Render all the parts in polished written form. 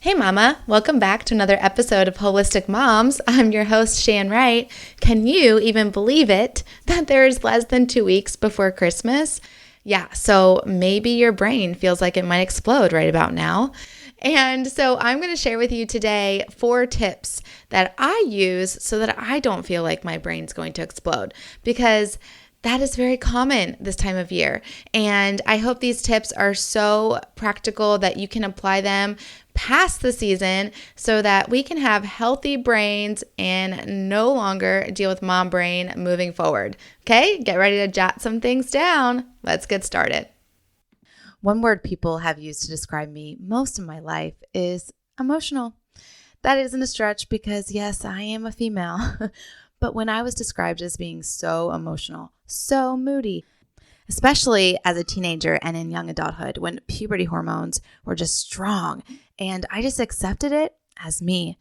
Hey mama, welcome back to another episode of Holistic Moms. I'm your host, Shan Wright. Can you even believe it that there's less than 2 weeks before Christmas? Yeah, so maybe your brain feels like it might explode right about now. And so I'm going to share with you today 4 tips that I use so that I don't feel like my brain's going to explode, because that is very common this time of year. And I hope these tips are so practical that you can apply them past the season so that we can have healthy brains and no longer deal with mom brain moving forward. Okay, get ready to jot some things down. Let's get started. One word people have used to describe me most of my life is emotional. That isn't a stretch because, yes, I am a female. But when I was described as being so emotional, so moody, especially as a teenager and in young adulthood when puberty hormones were just strong, and I just accepted it as me,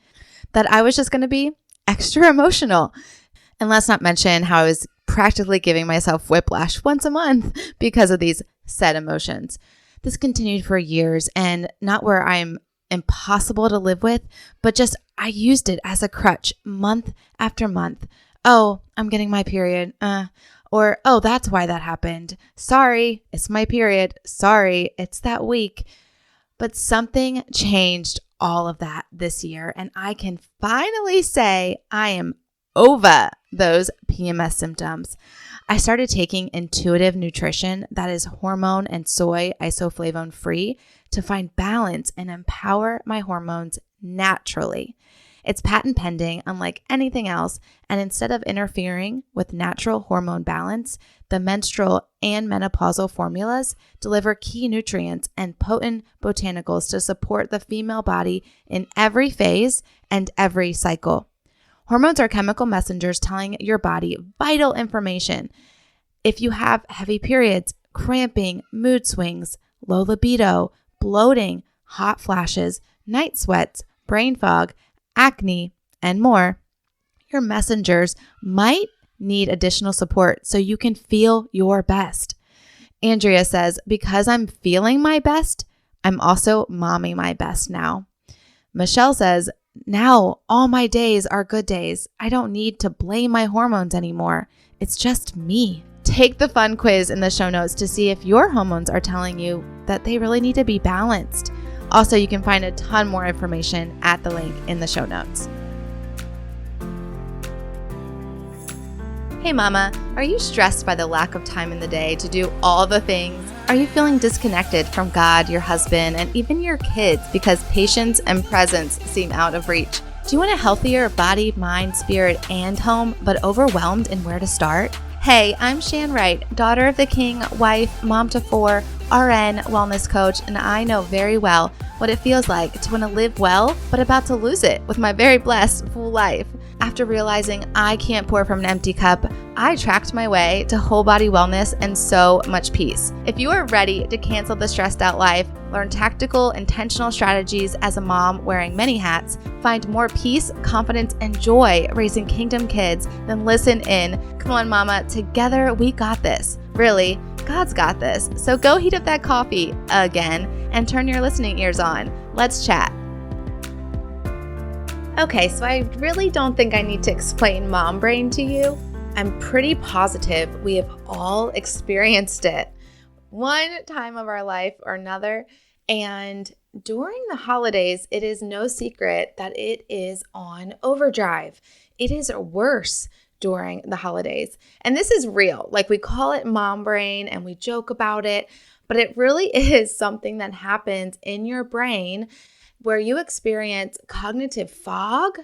that I was just going to be extra emotional. And let's not mention how I was practically giving myself whiplash once a month because of these said emotions. This continued for years, and not where I'm impossible to live with, but just I used it as a crutch month after month. Oh, I'm getting my period. Or, oh, that's why that happened. Sorry, it's my period. Sorry, it's that week. But something changed all of that this year, and I can finally say I am over those PMS symptoms. I started taking intuitive nutrition that is hormone and soy isoflavone free to find balance and empower my hormones naturally. It's patent pending, unlike anything else, and instead of interfering with natural hormone balance, the menstrual and menopausal formulas deliver key nutrients and potent botanicals to support the female body in every phase and every cycle. Hormones are chemical messengers telling your body vital information. If you have heavy periods, cramping, mood swings, low libido, bloating, hot flashes, night sweats, brain fog, acne, and more, your messengers might need additional support so you can feel your best. Andrea says, because I'm feeling my best, I'm also momming my best now. Michelle says, now all my days are good days. I don't need to blame my hormones anymore. It's just me. Take the fun quiz in the show notes to see if your hormones are telling you that they really need to be balanced. Also, you can find a ton more information at the link in the show notes. Hey mama, are you stressed by the lack of time in the day to do all the things? Are you feeling disconnected from God, your husband, and even your kids because patience and presence seem out of reach? Do you want a healthier body, mind, spirit, and home, but overwhelmed in where to start? Hey, I'm Shan Wright, daughter of the king, wife, mom to 4, RN, wellness coach, and I know very well what it feels like to want to live well, but about to lose it with my very blessed full life. After realizing I can't pour from an empty cup, I tracked my way to whole body wellness and so much peace. If you are ready to cancel the stressed out life, learn tactical, intentional strategies as a mom wearing many hats, find more peace, confidence, and joy raising kingdom kids, then listen in. Come on, mama, together we got this. Really, God's got this. So go heat up that coffee again and turn your listening ears on. Let's chat. Okay, so I really don't think I need to explain mom brain to you. I'm pretty positive we have all experienced it one time of our life or another. And during the holidays, it is no secret that it is on overdrive. It is worse during the holidays. And this is real. Like, we call it mom brain and we joke about it, but it really is something that happens in your brain where you experience cognitive fog,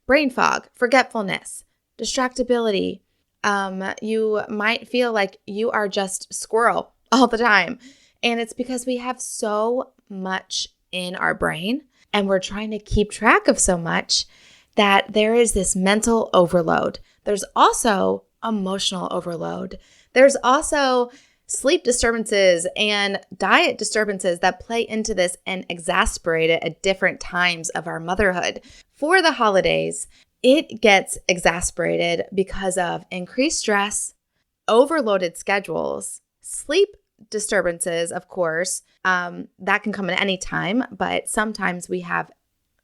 brain fog, forgetfulness, distractibility. You might feel like you are just squirrel all the time. And it's because we have so much in our brain and we're trying to keep track of so much that there is this mental overload. There's also emotional overload. There's also sleep disturbances and diet disturbances that play into this and exacerbate it at different times of our motherhood. For the holidays, it gets exacerbated because of increased stress, overloaded schedules, sleep disturbances, of course, that can come at any time, but sometimes we have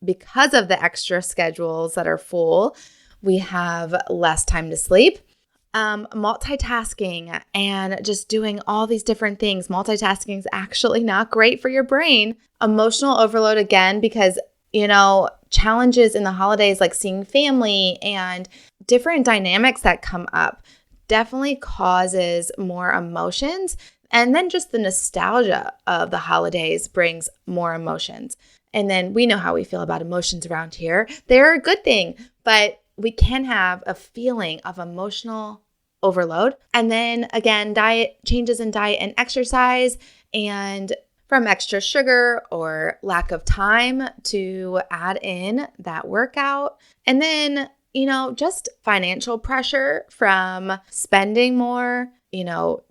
because of the extra schedules that are full, we have less time to sleep. Multitasking and just doing all these different things. Multitasking is actually not great for your brain. Emotional overload again, because, challenges in the holidays like seeing family and different dynamics that come up definitely causes more emotions. And then just the nostalgia of the holidays brings more emotions. And then we know how we feel about emotions around here. They're a good thing, but we can have a feeling of emotional overload. And then again, changes in diet and exercise, and from extra sugar or lack of time to add in that workout. And then, just financial pressure from spending more,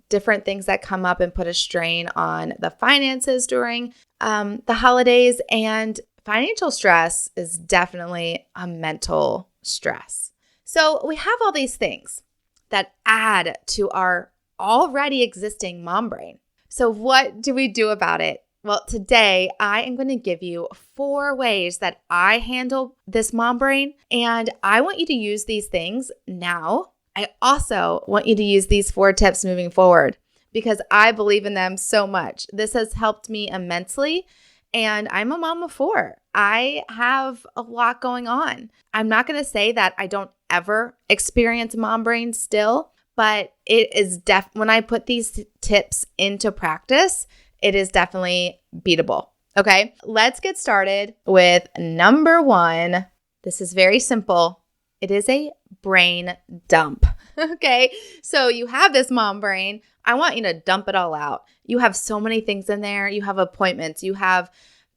different things that come up and put a strain on the finances during the holidays. And financial stress is definitely a mental stress. So we have all these things that add to our already existing mom brain. So what do we do about it? Well, today I am going to give you 4 ways that I handle this mom brain, and I want you to use these things now. I also want you to use these 4 tips moving forward because I believe in them so much. This has helped me immensely. And I'm a mom of 4. I have a lot going on. I'm not going to say that I don't ever experience mom brain still, but it is when I put these tips into practice, it is definitely beatable. Okay, let's get started with number 1. This is very simple. It is a brain dump. Okay, so you have this mom brain. I want you to dump it all out. You have so many things in there. You have appointments, you have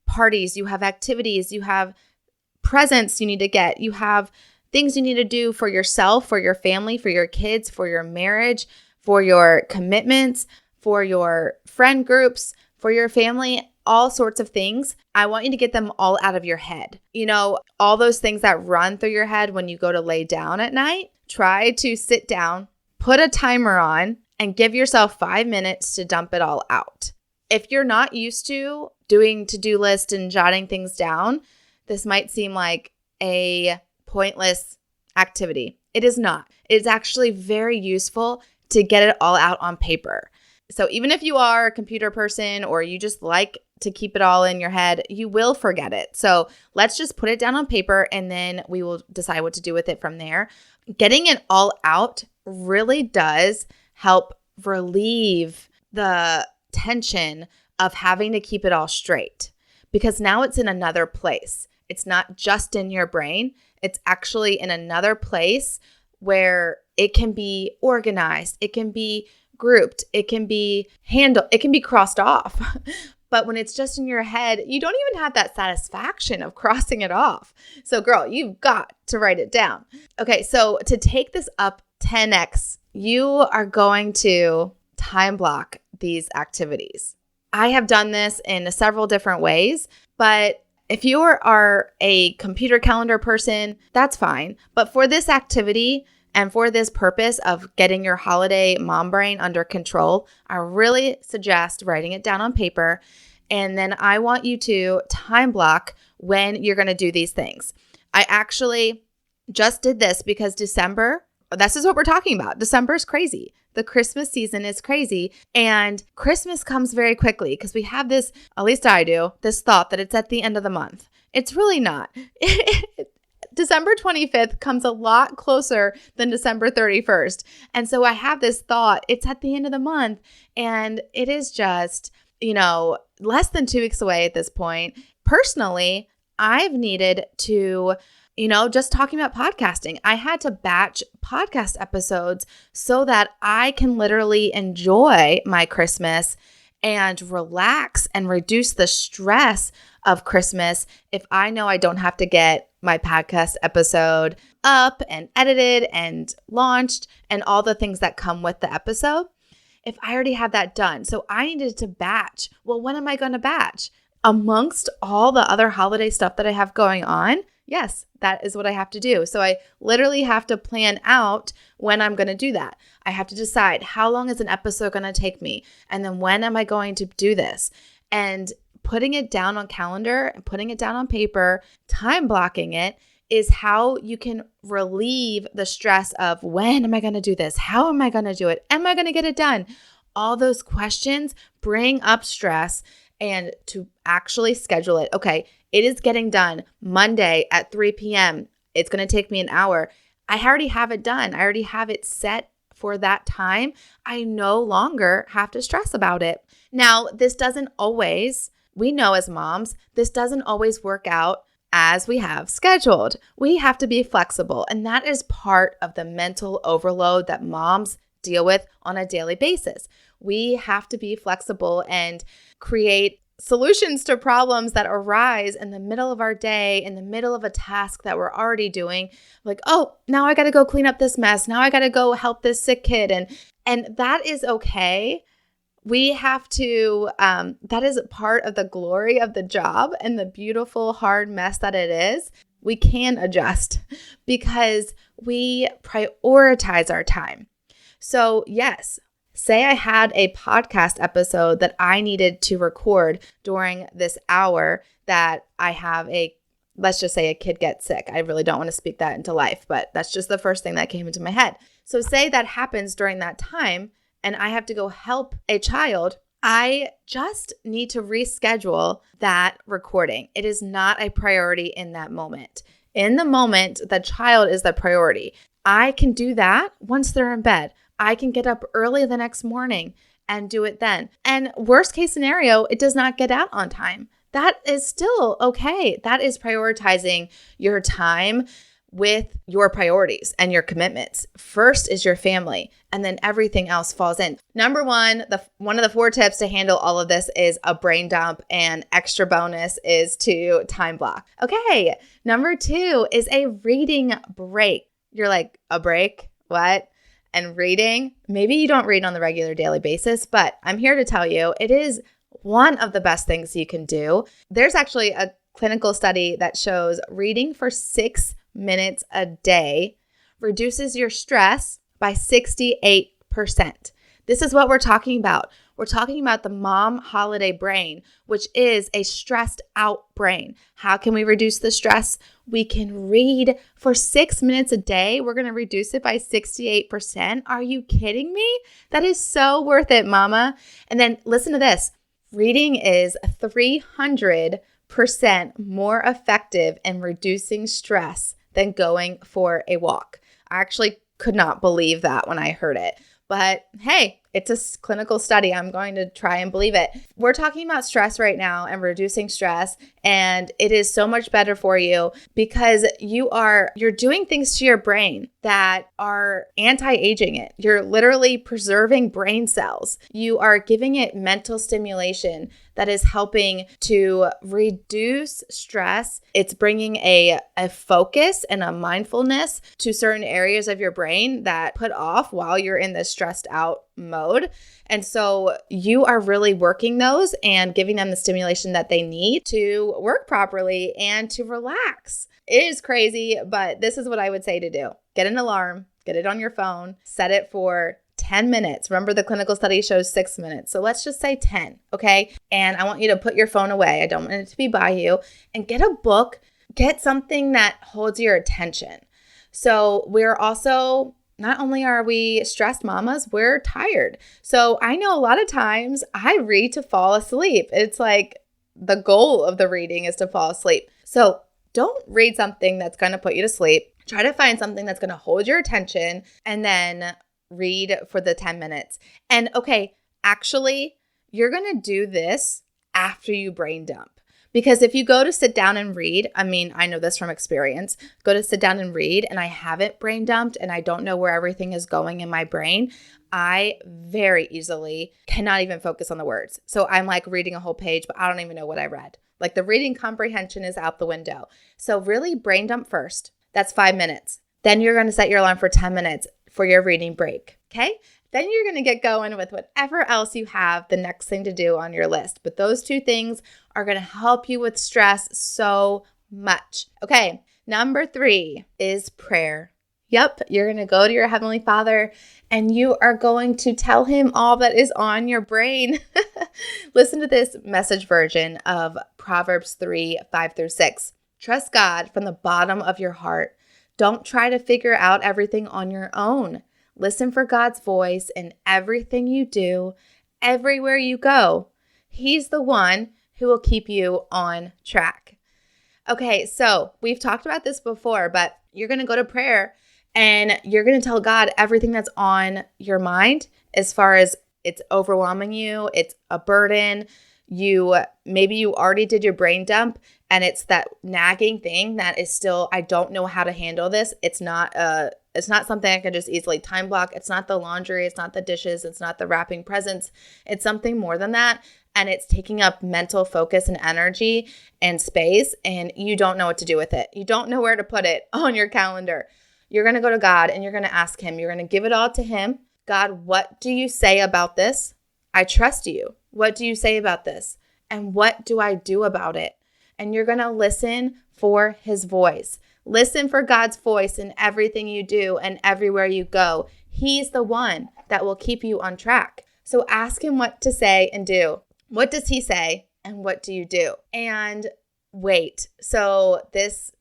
parties, you have activities, you have presents you need to get, you have things you need to do for yourself, for your family, for your kids, for your marriage, for your commitments, for your friend groups, for your family, all sorts of things. I want you to get them all out of your head. All those things that run through your head when you go to lay down at night. Try to sit down, put a timer on, and give yourself 5 minutes to dump it all out. If you're not used to doing to-do lists and jotting things down, this might seem like a pointless activity. It is not. It is actually very useful to get it all out on paper. So even if you are a computer person or you just like to keep it all in your head, you will forget it. So let's just put it down on paper and then we will decide what to do with it from there. Getting it all out really does help relieve the tension of having to keep it all straight, because now it's in another place. It's not just in your brain. It's actually in another place where it can be organized. It can be grouped. It can be handled. It can be crossed off. But when it's just in your head, you don't even have that satisfaction of crossing it off. So girl, you've got to write it down. Okay, so to take this up 10x, you are going to time block these activities. I have done this in several different ways, but if you are a computer calendar person, that's fine. But for this activity and for this purpose of getting your holiday mom brain under control, I really suggest writing it down on paper. And then I want you to time block when you're going to do these things. I actually just did this because December, this is what we're talking about. December is crazy. The Christmas season is crazy. And Christmas comes very quickly because we have this, at least I do, this thought that it's at the end of the month. It's really not. December 25th comes a lot closer than December 31st. And so I have this thought, it's at the end of the month. And it is just, less than 2 weeks away at this point. Personally, I've needed to, just talking about podcasting, I had to batch podcast episodes so that I can literally enjoy my Christmas and relax and reduce the stress of Christmas if I know I don't have to get my podcast episode up and edited and launched and all the things that come with the episode. If I already have that done. So I needed to batch. Well, when am I going to batch? Amongst all the other holiday stuff that I have going on? Yes, that is what I have to do. So I literally have to plan out when I'm going to do that. I have to decide how long is an episode going to take me? And then when am I going to do this? And putting it down on calendar and putting it down on paper, time blocking it is how you can relieve the stress of when am I going to do this? How am I going to do it? Am I going to get it done? All those questions bring up stress, and to actually schedule it. Okay, it is getting done Monday at 3 p.m. It's going to take me an hour. I already have it done. I already have it set for that time. I no longer have to stress about it. Now, this doesn't always, we know as moms, this doesn't always work out as we have scheduled. We have to be flexible, and that is part of the mental overload that moms deal with on a daily basis. We have to be flexible and create solutions to problems that arise in the middle of our day, in the middle of a task that we're already doing. Like, oh, now I got to go clean up this mess. Now I got to go help this sick kid. And that is okay. We have to, that is part of the glory of the job and the beautiful, hard mess that it is. We can adjust because we prioritize our time. So yes, say I had a podcast episode that I needed to record during this hour that I have let's just say a kid gets sick. I really don't want to speak that into life, but that's just the first thing that came into my head. So say that happens during that time and I have to go help a child. I just need to reschedule that recording. It is not a priority in that moment. In the moment, the child is the priority. I can do that once they're in bed. I can get up early the next morning and do it then. And worst case scenario, it does not get out on time. That is still okay. That is prioritizing your time with your priorities and your commitments. First is your family, and then everything else falls in. Number one, one of the 4 tips to handle all of this is a brain dump, and extra bonus is to time block. Okay, number 2 is a reading break. You're like, a break? What? And reading, maybe you don't read on the regular daily basis, but I'm here to tell you it is one of the best things you can do. There's actually a clinical study that shows reading for 6 minutes a day reduces your stress by 68%. This is what we're talking about. We're talking about the mom holiday brain, which is a stressed out brain. How can we reduce the stress? We can read for 6 minutes a day. We're going to reduce it by 68%. Are you kidding me? That is so worth it, mama. And then listen to this. Reading is 300% more effective in reducing stress than going for a walk. I actually could not believe that when I heard it. But hey, it's a clinical study. I'm going to try and believe it. We're talking about stress right now and reducing stress, and it is so much better for you because you're doing things to your brain that are anti-aging it. You're literally preserving brain cells. You are giving it mental stimulation that is helping to reduce stress. It's bringing a focus and a mindfulness to certain areas of your brain that put off while you're in this stressed out mode. And so you are really working those and giving them the stimulation that they need to work properly and to relax. It is crazy, but this is what I would say to do. Get an alarm, get it on your phone, set it for 10 minutes. Remember, the clinical study shows 6 minutes. So let's just say 10, okay? And I want you to put your phone away. I don't want it to be by you. And get a book, get something that holds your attention. So we're also, not only are we stressed mamas, we're tired. So I know a lot of times I read to fall asleep. It's like the goal of the reading is to fall asleep. So don't read something that's going to put you to sleep. Try to find something that's going to hold your attention and then read for the 10 minutes. And okay, actually, you're going to do this after you brain dump. Because if you go to sit down and read, I mean, I know this from experience, go to sit down and read and I haven't brain dumped and I don't know where everything is going in my brain, I very easily cannot even focus on the words. So I'm like reading a whole page, but I don't even know what I read. Like the reading comprehension is out the window. So really brain dump first. That's 5 minutes. Then you're going to set your alarm for 10 minutes for your reading break. Okay? Then you're going to get going with whatever else you have the next thing to do on your list. But those 2 things are going to help you with stress so much. Okay, number 3 is prayer. Yep, you're going to go to your Heavenly Father and you are going to tell him all that is on your brain. Listen to this message version of Proverbs 3:5-6. Trust God from the bottom of your heart. Don't try to figure out everything on your own. Listen for God's voice in everything you do, everywhere you go. He's the one who will keep you on track. Okay, so we've talked about this before, but you're going to go to prayer and you're going to tell God everything that's on your mind as far as it's overwhelming you, it's a burden. Maybe you already did your brain dump and it's that nagging thing that is still, I don't know how to handle this. It's not something I can just easily time block. It's not the laundry, it's not the dishes, it's not the wrapping presents. It's something more than that. And it's taking up mental focus and energy and space, and you don't know what to do with it. You don't know where to put it on your calendar. You're going to go to God and you're going to ask him. You're going to give it all to him. God, what do you say about this? I trust you. What do you say about this? And what do I do about it? And you're going to listen for his voice. Listen for God's voice in everything you do and everywhere you go. He's the one that will keep you on track. So ask him what to say and do. What does he say and what do you do? And wait. So this,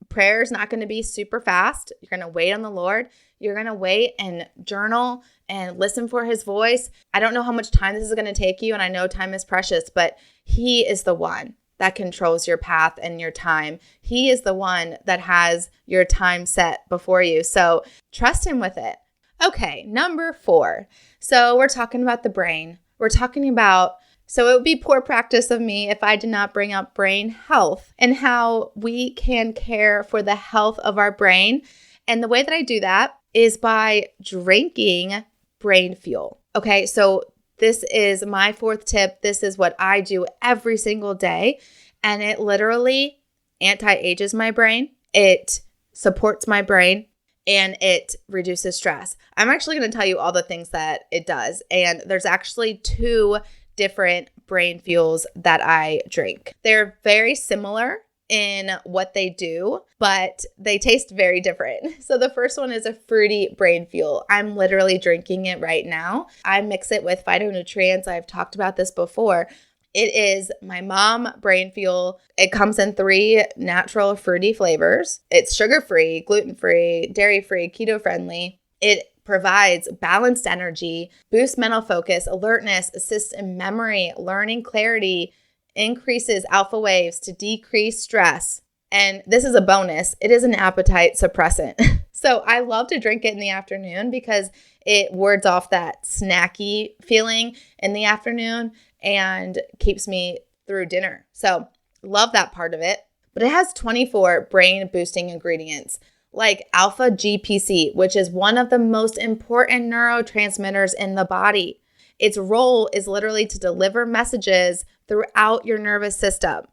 prayer is not going to be super fast. You're going to wait on the Lord. You're going to wait and journal and listen for his voice. I don't know how much time this is going to take you, and I know time is precious, but he is the one that controls your path and your time. He is the one that has your time set before you. So trust him with it. Okay, number 4. So we're talking about the brain. We're talking about, so it would be poor practice of me if I did not bring up brain health and how we can care for the health of our brain. And the way that I do that is by drinking brain fuel. Okay, so this is my 4th tip. This is what I do every single day. And it literally anti-ages my brain. It supports my brain. And it reduces stress. I'm actually going to tell you all the things that it does. And there's actually 2 different brain fuels that I drink. They're very similar in what they do, but they taste very different. So the first one is a fruity brain fuel. I'm literally drinking it right now. I mix it with phytonutrients. I've talked about this before. It is my mom brain fuel. It comes in 3 natural fruity flavors. It's sugar-free, gluten-free, dairy-free, keto-friendly. It provides balanced energy, boosts mental focus, alertness, assists in memory, learning clarity, increases alpha waves to decrease stress. And this is a bonus. It is an appetite suppressant. So I love to drink it in the afternoon because it wards off that snacky feeling in the afternoon and keeps me through dinner. So love that part of it. But it has 24 brain boosting ingredients like alpha GPC, which is one of the most important neurotransmitters in the body. Its role is literally to deliver messages throughout your nervous system.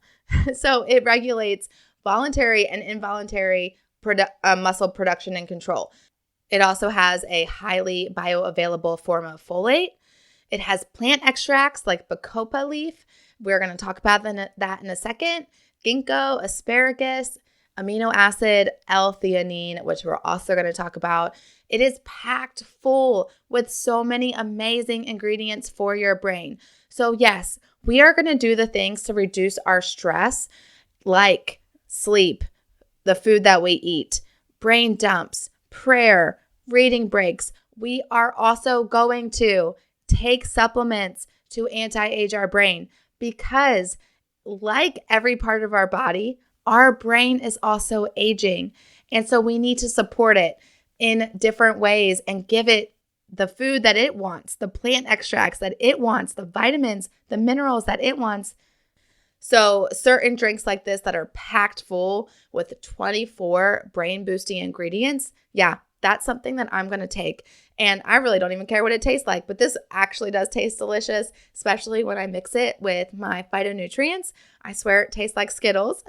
So it regulates voluntary and involuntary muscle production and control. It also has a highly bioavailable form of folate. It has plant extracts like bacopa leaf. We're going to talk about that in a second. Ginkgo, asparagus, amino acid, L-theanine, which we're also going to talk about. It is packed full with so many amazing ingredients for your brain. So yes, we are going to do the things to reduce our stress, like sleep, the food that we eat, brain dumps, prayer, reading breaks. We are also going to take supplements to anti-age our brain because, like every part of our body, our brain is also aging. And so we need to support it in different ways and give it the food that it wants, the plant extracts that it wants, the vitamins, the minerals that it wants. So certain drinks like this that are packed full with 24 brain boosting ingredients, yeah, that's something that I'm going to take. And I really don't even care what it tastes like, but this actually does taste delicious, especially when I mix it with my phytonutrients. I swear it tastes like Skittles.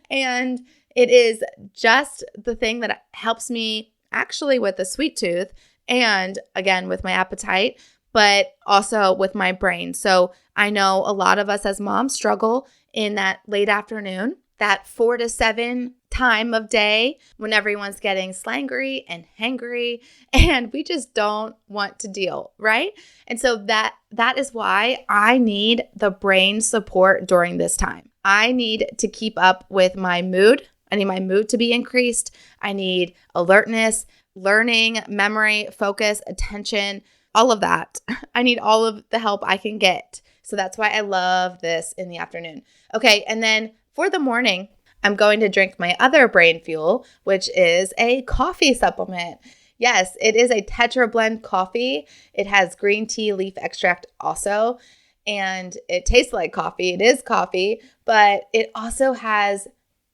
And it is just the thing that helps me actually with the sweet tooth and again with my appetite, but also with my brain. So I know a lot of us as moms struggle in that late afternoon, that 4 to 7 time of day when everyone's getting slangry and hangry and we just don't want to deal, right? And so that is why I need the brain support during this time. I need to keep up with my mood. I need my mood to be increased. I need alertness, learning, memory, focus, attention, all of that. I need all of the help I can get. So that's why I love this in the afternoon. Okay, and then for the morning, I'm going to drink my other brain fuel, which is a coffee supplement. Yes, it is a Tetra Blend coffee. It has green tea leaf extract also, and it tastes like coffee. It is coffee, but it also has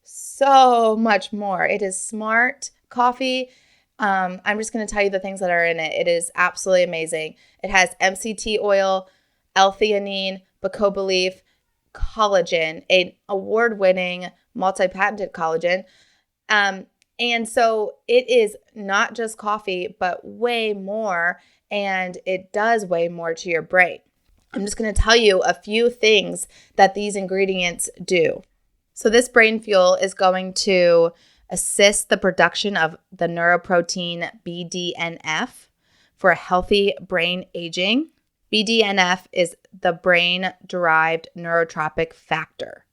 so much more. It is smart coffee. I'm just going to tell you the things that are in it. It is absolutely amazing. It has MCT oil, L-theanine, bacopa leaf, collagen, an award-winning multi-patented collagen. And so it is not just coffee, but way more, and it does way more to your brain. I'm just going to tell you a few things that these ingredients do. So this brain fuel is going to assist the production of the neuroprotein BDNF for a healthy brain aging. BDNF is the brain-derived neurotropic factor.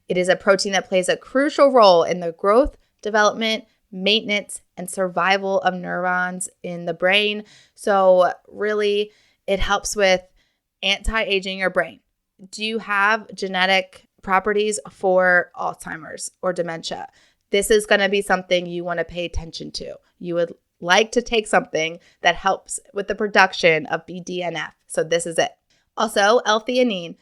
It is a protein that plays a crucial role in the growth, development, maintenance, and survival of neurons in the brain. So really, it helps with anti-aging your brain. Do you have genetic properties for Alzheimer's or dementia? This is going to be something you want to pay attention to. You would like to take something that helps with the production of BDNF. So this is it. Also, L-theanine.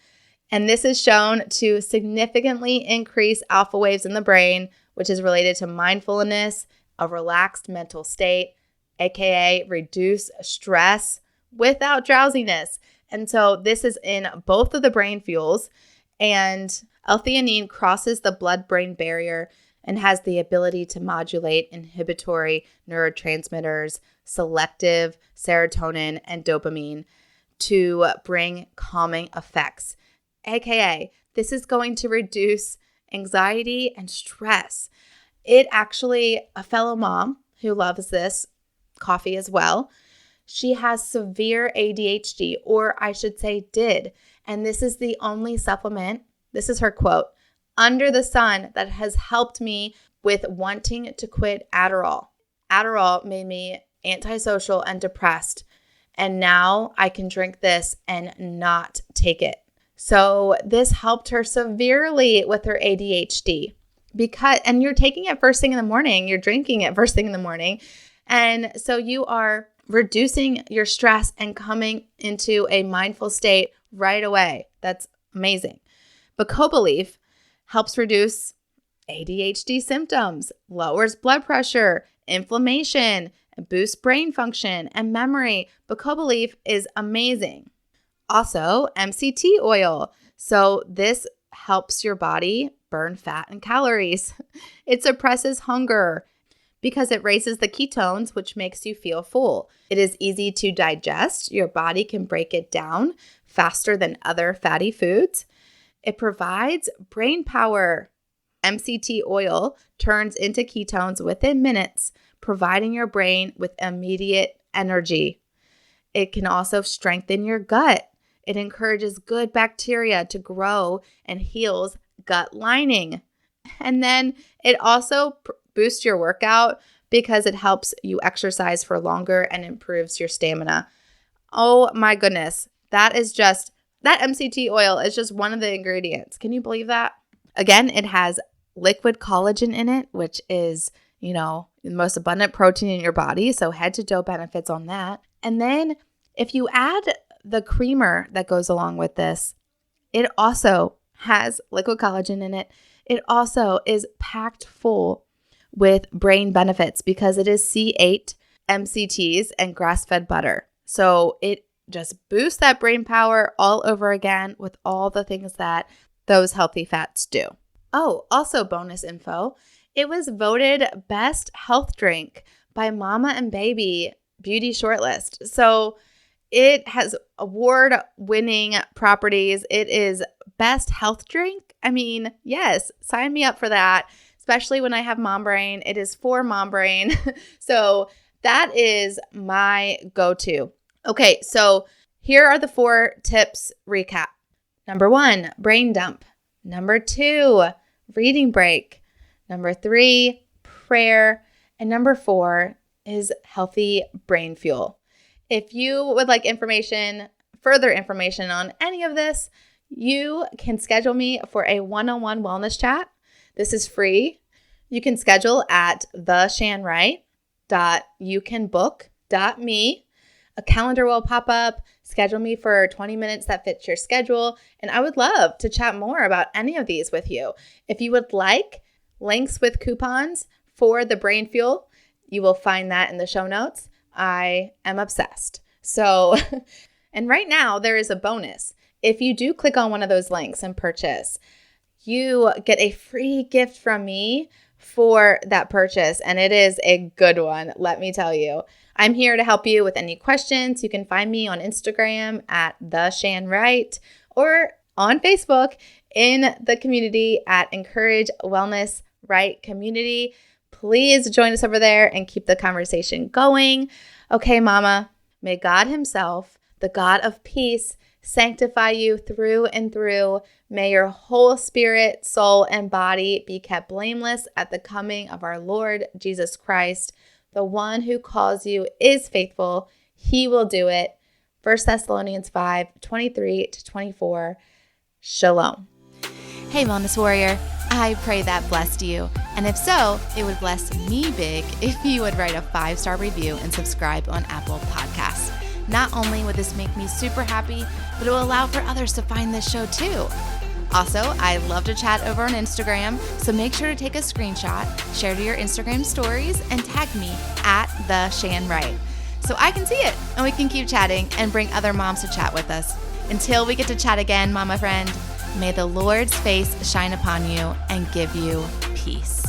And this is shown to significantly increase alpha waves in the brain, which is related to mindfulness, a relaxed mental state, aka reduce stress without drowsiness. And so this is in both of the brain fuels. And L-theanine crosses the blood-brain barrier and has the ability to modulate inhibitory neurotransmitters, selective serotonin and dopamine to bring calming effects. AKA, this is going to reduce anxiety and stress. It actually, a fellow mom who loves this coffee as well, she has severe ADHD, or I should say did. And this is the only supplement, this is her quote, under the sun that has helped me with wanting to quit Adderall. Adderall made me antisocial and depressed. And now I can drink this and not take it. So this helped her severely with her ADHD and you're taking it first thing in the morning, you're drinking it first thing in the morning. And so you are reducing your stress and coming into a mindful state right away. That's amazing. Bacopa leaf helps reduce ADHD symptoms, lowers blood pressure, inflammation, boosts brain function and memory. Bacopa leaf is amazing. Also, MCT oil. So this helps your body burn fat and calories. It suppresses hunger because it raises the ketones, which makes you feel full. It is easy to digest. Your body can break it down faster than other fatty foods. It provides brain power. MCT oil turns into ketones within minutes, providing your brain with immediate energy. It can also strengthen your gut. It encourages good bacteria to grow and heals gut lining. And then it also boosts your workout because it helps you exercise for longer and improves your stamina. Oh my goodness. That MCT oil is just one of the ingredients. Can you believe that? Again, it has liquid collagen in it, which is, the most abundant protein in your body. So head to toe benefits on that. And then if you add the creamer that goes along with this, it also has liquid collagen in it. It also is packed full with brain benefits because it is C8 MCTs and grass-fed butter. So it just boosts that brain power all over again with all the things that those healthy fats do. Oh, also bonus info. It was voted best health drink by Mama and Baby Beauty Shortlist. So it has award-winning properties. It is best health drink. I mean, yes, sign me up for that. especially when I have mom brain. It is for mom brain. So that is my go-to. Okay, so here are the 4 tips recap. Number 1, brain dump. Number 2, reading break. Number 3, prayer. And number 4 is healthy brain fuel. If you would like further information on any of this, you can schedule me for a one-on-one wellness chat. This is free. You can schedule at theshanwright.youcanbook.me. A calendar will pop up. Schedule me for 20 minutes that fits your schedule. And I would love to chat more about any of these with you. If you would like links with coupons for the brain fuel, you will find that in the show notes. I am obsessed. So, and right now there is a bonus. If you do click on one of those links and purchase, you get a free gift from me for that purchase. And it is a good one, let me tell you. I'm here to help you with any questions. You can find me on Instagram at @theshanwright or on Facebook in the community at Encourage Wellness Right Community. Please join us over there and keep the conversation going. Okay, Mama, may God Himself, the God of peace, sanctify you through and through. May your whole spirit, soul, and body be kept blameless at the coming of our Lord Jesus Christ. The one who calls you is faithful. He will do it. 1 Thessalonians 5:23-24. Shalom. Hey, Wellness Warrior. I pray that blessed you. And if so, it would bless me big if you would write a 5-star review and subscribe on Apple Podcasts. Not only would this make me super happy, but it will allow for others to find this show too. Also, I love to chat over on Instagram, so make sure to take a screenshot, share to your Instagram stories, and tag me at @theshanwright so I can see it and we can keep chatting and bring other moms to chat with us. Until we get to chat again, Mama friend, may the Lord's face shine upon you and give you peace.